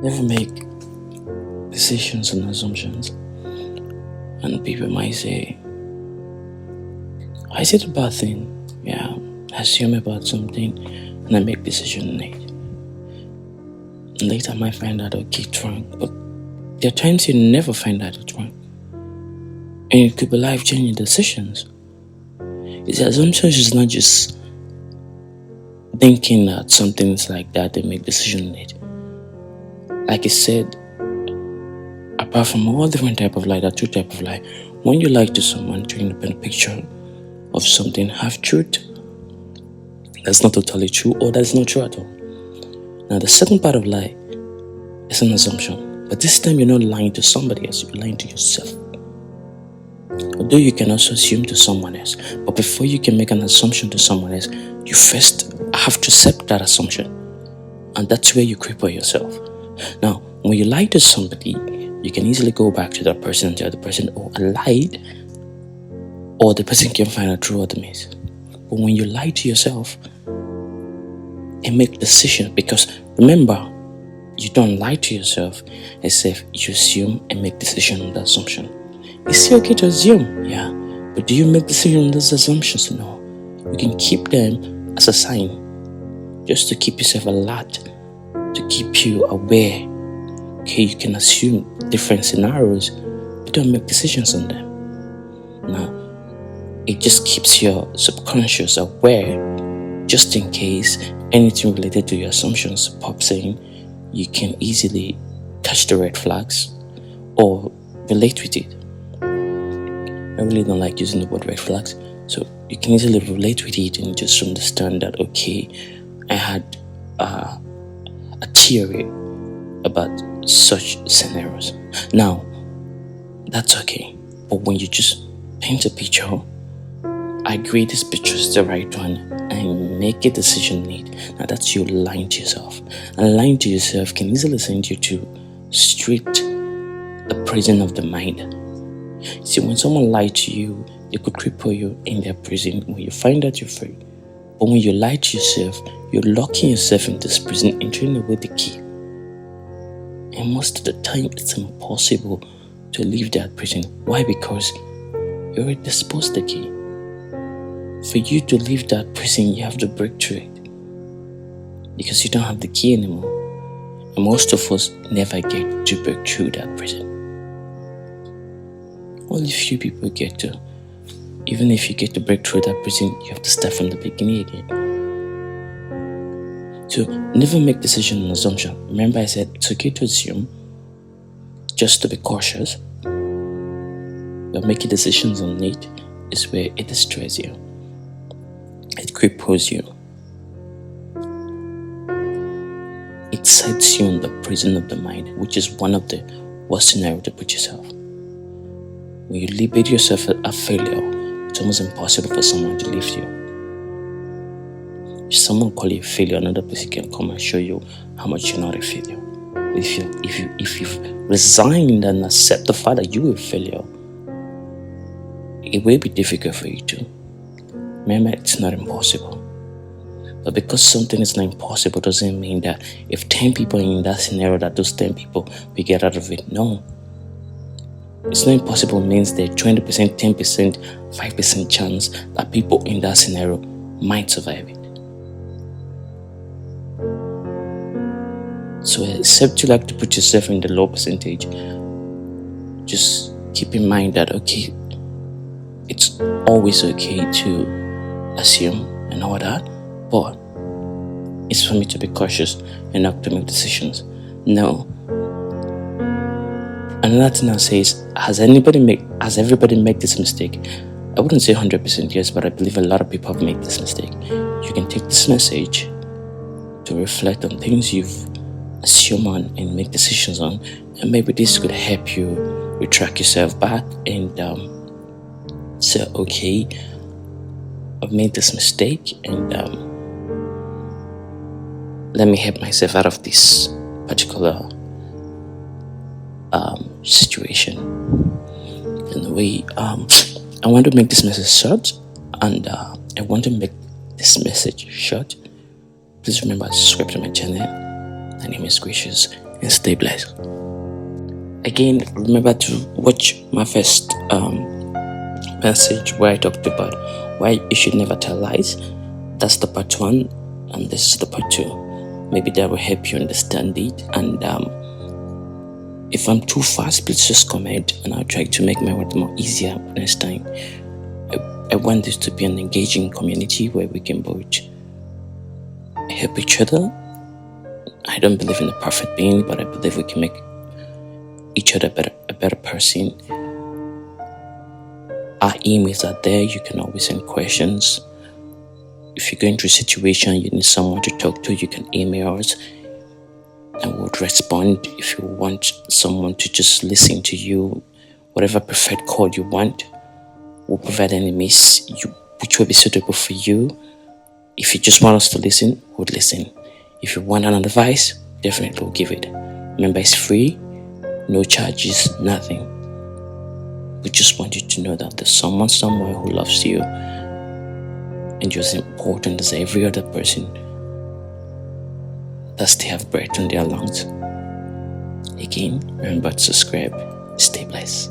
Never make decisions on assumptions. And people might say, is it a bad thing? Yeah, I assume about something and I make decision on it. And later I might find out, okay, it's wrong. But there are times you never find out it's wrong. And it could be life-changing decisions. It's assumptions is not just thinking that something is like that and make decision on it. Like I said, apart from all different type of lie, there are two type of lie. When you lie to someone, trying to paint a picture of something half truth, that's not totally true, or that's not true at all. Now the second part of lie is an assumption, but this time you're not lying to somebody else, you're lying to yourself. Although you can also assume to someone else, but before you can make an assumption to someone else, you first have to accept that assumption, and that's where you cripple yourself. Now, when you lie to somebody, you can easily go back to that person and tell the person, oh, I lied, or the person can find out through other means. But when you lie to yourself and make decisions, because remember, you don't lie to yourself except you assume and make decisions on the assumption. It's okay to assume, yeah, but do you make decisions on those assumptions? No. You can keep them as a sign, just to keep yourself alert, to keep you aware. Okay, you can assume different scenarios, but don't make decisions on them. Now, it just keeps your subconscious aware, just in case anything related to your assumptions pops in. You can easily catch the red flags or relate with it. I really don't like using the word red flags, so you can easily relate with it and just understand that, okay, I had a theory about such scenarios. Now, that's okay, but when you just paint a picture, I agree this picture is the right one, and make a decision made. Now that's you lying to yourself. And lying to yourself can easily send you to straight the prison of the mind. See, when someone lies to you, they could cripple you in their prison. When you find out, you're free. But when you lie to yourself, you're locking yourself in this prison and throwing away the key. And most of the time, it's impossible to leave that prison. Why? Because you already disposed the key. For you to leave that prison, you have to break through it, because you don't have the key anymore. And most of us never get to break through that prison. Only few people get to. Even if you get to break through that prison, you have to start from the beginning again. So never make decisions on assumption. Remember I said it's okay to assume, just to be cautious. But making decisions on it is where it destroys you. It cripples you. It sets you in the prison of the mind, which is one of the worst scenarios to put yourself. When you label yourself a failure, it's almost impossible for someone to lift you. If someone call you a failure, another person can come and show you how much you're not a failure. If you've resigned and accept the fact that you're a failure, it will be difficult for you to. Remember, it's not impossible. But because something is not impossible doesn't mean that if 10 people are in that scenario, that those 10 people will get out of it. No. It's not impossible means that 20%, 10%, 5% chance that people in that scenario might survive it. So except you like to put yourself in the low percentage, just keep in mind that, okay, it's always okay to assume and all that, but it's for me to be cautious and not to make decisions. No. Another thing I say is, has everybody made this mistake? I wouldn't say 100% yes, but I believe a lot of people have made this mistake. You can take this message to reflect on things you've assumed on and make decisions on, and maybe this could help you retract yourself back and say, okay, I've made this mistake, and let me help myself out of this particular situation. In a way, I want to make this message short, and I want to make this message short. Please remember to subscribe to my channel. My name is Gracious, and stay blessed. Again, remember to watch my first message where I talked about why you should never tell lies. That's the part 1, and this is the part 2. Maybe that will help you understand it. And if I'm too fast, please just comment, and I'll try to make my work more easier next time. I want this to be an engaging community where we can both help each other. I don't believe in a perfect being, but I believe we can make each other a better person. Our emails are there. You can always send questions. If you're going through a situation you need someone to talk to, you can email us and we'll respond. If you want someone to just listen to you, whatever preferred call you want, we'll provide any means which will be suitable for you. If you just want us to listen, we'll listen. If you want an advice, definitely we'll give it. Remember, it's free, no charges, nothing. We just want you to know that there's someone somewhere who loves you and you're as important as every other person that still have breath in their lungs. Again, remember to subscribe. Stay blessed.